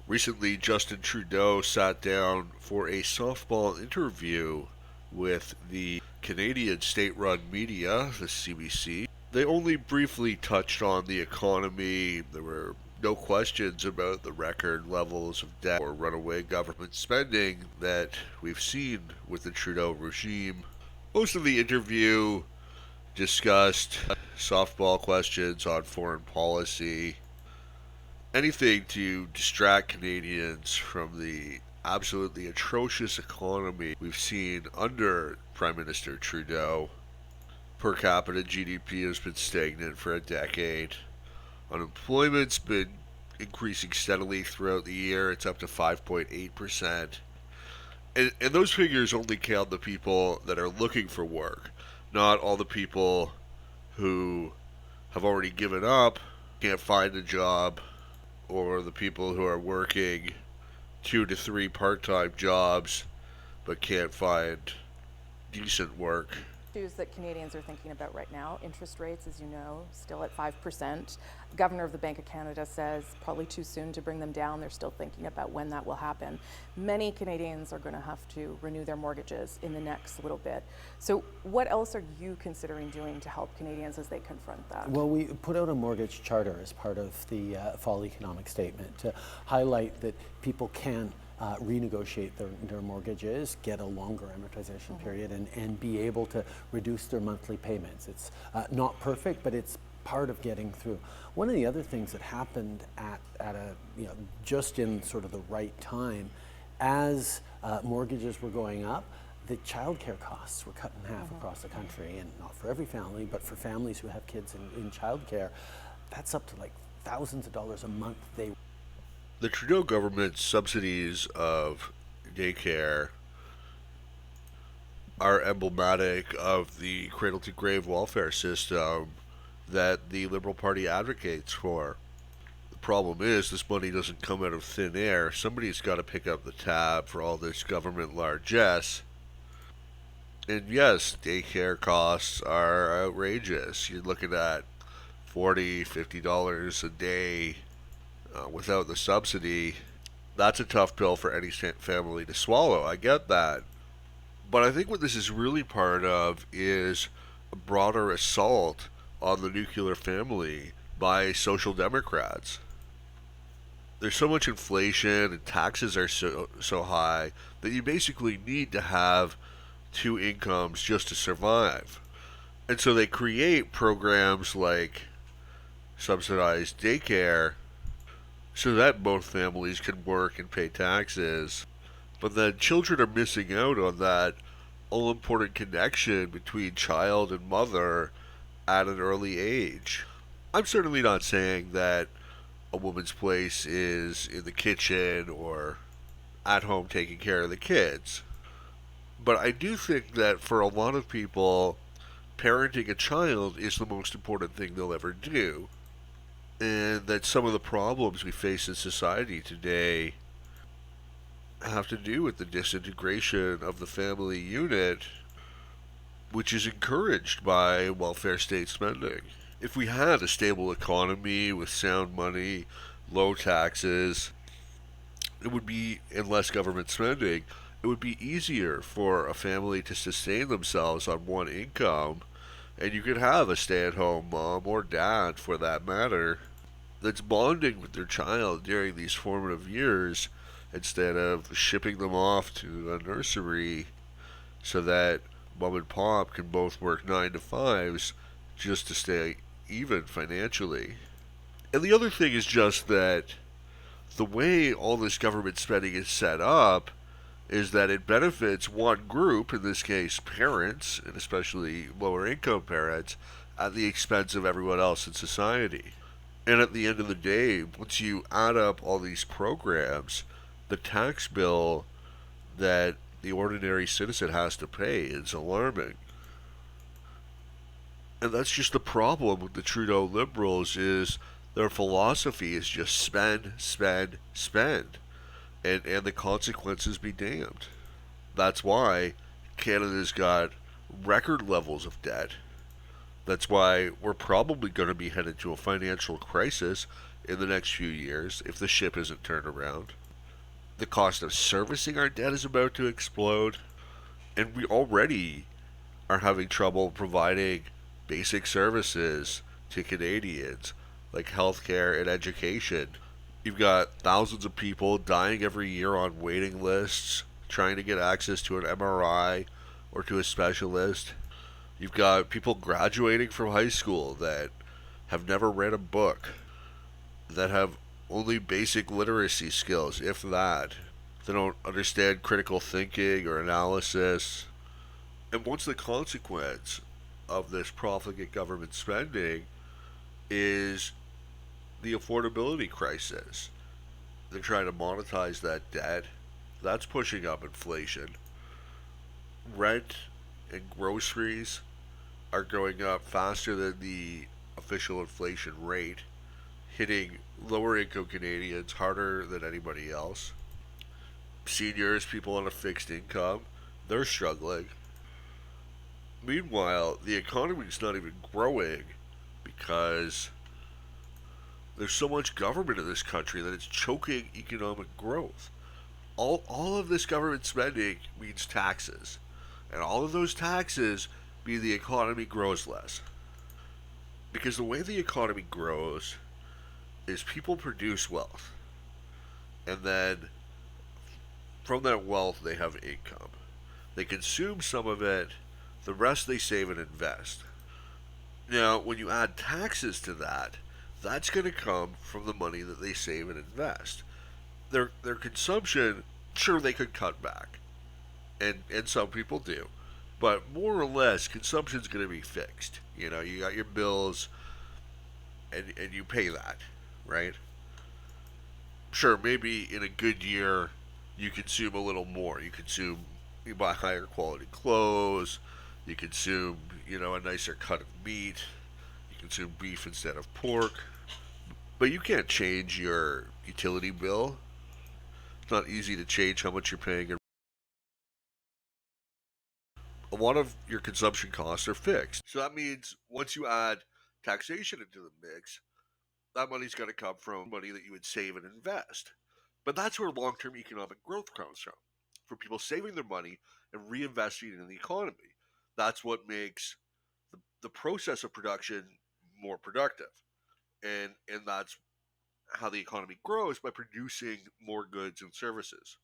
Recently, Justin Trudeau sat down for a softball interview with the Canadian state run media, the CBC. They only briefly touched on the economy. There were no questions about the record levels of debt or runaway government spending that we've seen with the Trudeau regime. Most of the interview discussed softball questions on foreign policy, anything to distract Canadians from the absolutely atrocious economy we've seen under Prime Minister Trudeau. Per capita GDP has been stagnant for a decade. Unemployment's been increasing steadily throughout the year. It's up to 5.8%. And those figures only count the people that are looking for work, not all the people who have already given up, can't find a job, or the people who are working 2 to 3 part-time jobs but can't find decent work. Issues that Canadians are thinking about right now. Interest rates, as you know, still at 5%. The Governor of the Bank of Canada says probably too soon to bring them down. They're still thinking about when that will happen. Many Canadians are going to have to renew their mortgages in the next little bit. So what else are you considering doing to help Canadians as they confront that? Well, we put out a mortgage charter as part of the fall economic statement to highlight that people can renegotiate their mortgages, get a longer amortization period, and be able to reduce their monthly payments. It's not perfect, but it's part of getting through. One of the other things that happened at a just in sort of the right time, as mortgages were going up, the childcare costs were cut in half across the country, and not for every family, but for families who have kids in childcare, that's up to like thousands of dollars a month. The Trudeau government's subsidies of daycare are emblematic of the cradle to grave welfare system that the Liberal Party advocates for. The problem is this money doesn't come out of thin air. Somebody's got to pick up the tab for all this government largesse. And yes, daycare costs are outrageous. You're looking at $40, $50 a day without the subsidy. That's a tough pill for any family to swallow. I get that. But I think what this is really part of is a broader assault on the nuclear family by social democrats. There's so much inflation and taxes are so high that you basically need to have two incomes just to survive. And so they create programs like subsidized daycare so that both families can work and pay taxes. But then children are missing out on that all important connection between child and mother at an early age. I'm certainly not saying that a woman's place is in the kitchen or at home taking care of the kids. But I do think that for a lot of people, parenting a child is the most important thing they'll ever do. And that some of the problems we face in society today have to do with the disintegration of the family unit, which is encouraged by welfare state spending. If we had a stable economy with sound money, low taxes, it would be, and less government spending, it would be easier for a family to sustain themselves on one income, and you could have a stay-at-home mom or dad, for that matter, that's bonding with their child during these formative years instead of shipping them off to a nursery so that mom and pop can both work 9 to 5s just to stay even financially. And the other thing is just that the way all this government spending is set up is that it benefits one group, in this case parents, and especially lower income parents, at the expense of everyone else in society. And at the end of the day, once you add up all these programs, the tax bill that the ordinary citizen has to pay is alarming. And that's just the problem with the Trudeau Liberals, is their philosophy is just spend, spend, spend. And the consequences be damned. That's why Canada's got record levels of debt. That's why we're probably going to be headed to a financial crisis in the next few years if the ship isn't turned around. The cost of servicing our debt is about to explode, and we already are having trouble providing basic services to Canadians like healthcare and education. You've got thousands of people dying every year on waiting lists trying to get access to an MRI or to a specialist. You've got people graduating from high school that have never read a book, that have only basic literacy skills, if that. They don't understand critical thinking or analysis. And what's the consequence of this profligate government spending is the affordability crisis. They're trying to monetize that debt. That's pushing up inflation. Rent and groceries are going up faster than the official inflation rate, hitting lower income Canadians harder than anybody else. Seniors, people on a fixed income, they're struggling. Meanwhile, the economy's not even growing because there's so much government in this country that it's choking economic growth. All of this government spending means taxes. And all of those taxes mean the economy grows less. Because the way the economy grows is people produce wealth. And then from that wealth, they have income. They consume some of it, the rest they save and invest. Now, when you add taxes to that, that's going to come from the money that they save and invest. Their consumption, sure, they could cut back, and some people do, but more or less, consumption's going to be fixed. You know, you got your bills, and you pay that, right? Sure, maybe in a good year, you consume a little more. You buy higher quality clothes, you consume, a nicer cut of meat, you consume beef instead of pork. But you can't change your utility bill. It's not easy to change how much you're paying. A lot of your consumption costs are fixed. So that means once you add taxation into the mix, that money's going to come from money that you would save and invest. But that's where long term economic growth comes from people saving their money and reinvesting in the economy. That's what makes the process of production more productive. And that's how the economy grows, by producing more goods and services.